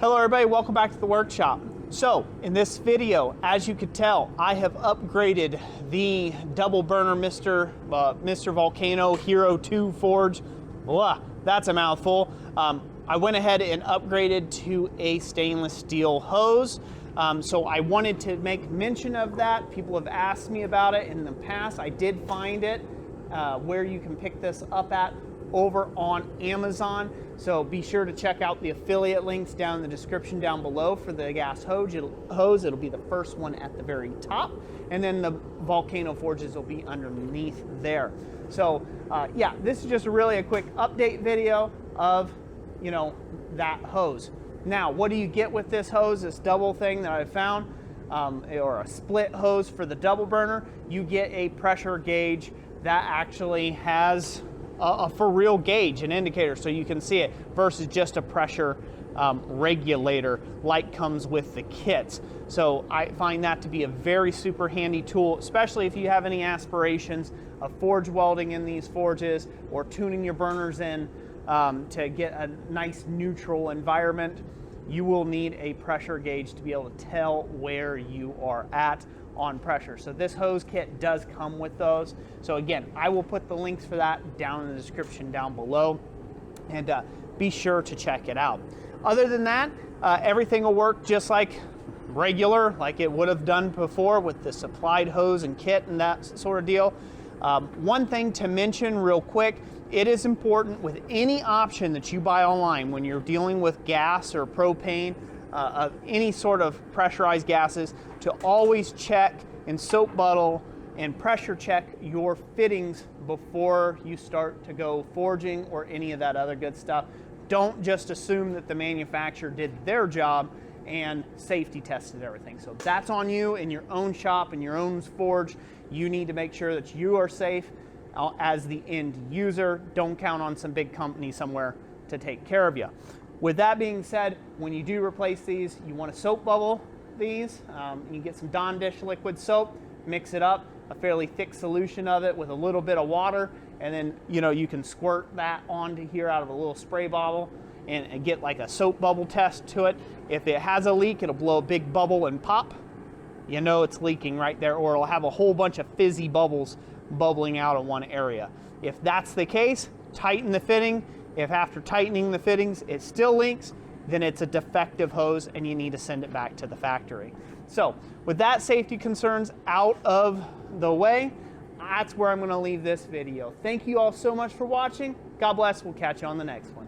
Hello everybody, welcome back to the workshop. So in this video, as you could tell, I have upgraded the double burner Mr. Volcano Hero 2 forge. Blah, that's a mouthful. I went ahead and upgraded to a stainless steel hose. So I wanted to make mention of that. People have asked me about it in the past. I did find it where you can pick this up at over on Amazon. So be sure to check out the affiliate links down in the description down below for the gas hose. It'll be the first one at the very top, and then the Volcano forges will be underneath there. So yeah, this is just really a quick update video of, you know, that hose. Now, what do you get with this hose, this double thing that I found, or a split hose for the double burner? You get a pressure gauge that actually has a for real gauge, an indicator, so you can see it, versus just a pressure regulator like comes with the kits. So I find that to be a very super handy tool, especially if you have any aspirations of forge welding in these forges or tuning your burners in to get a nice neutral environment. You will need a pressure gauge to be able to tell where you are at on pressure. So this hose kit does come with those. So again, I will put the links for that down in the description down below, and be sure to check it out. Other than that, everything will work just like regular, like it would have done before with the supplied hose and kit and that sort of deal. One thing to mention real quick, it is important with any option that you buy online when you're dealing with gas or propane, any sort of pressurized gases, to always check and soap bottle and pressure check your fittings before you start to go forging or any of that other good stuff. Don't just assume that the manufacturer did their job and safety tested everything. So that's on you in your own shop, in your own forge. You need to make sure that you are safe as the end user. Don't count on some big company somewhere to take care of you. With that being said, when you do replace these, you want to soap bubble these. You get some Dawn Dish liquid soap, mix it up, a fairly thick solution of it with a little bit of water, and then you can squirt that onto here out of a little spray bottle and get like a soap bubble test to it. If it has a leak, it'll blow a big bubble and pop. You know it's leaking right there, or it'll have a whole bunch of fizzy bubbles bubbling out of one area. If that's the case, tighten the fitting. If after tightening the fittings it still leaks, then it's a defective hose and you need to send it back to the factory. So with that safety concerns out of the way, that's where I'm going to leave this video. Thank you all so much for watching. God bless. We'll catch you on the next one.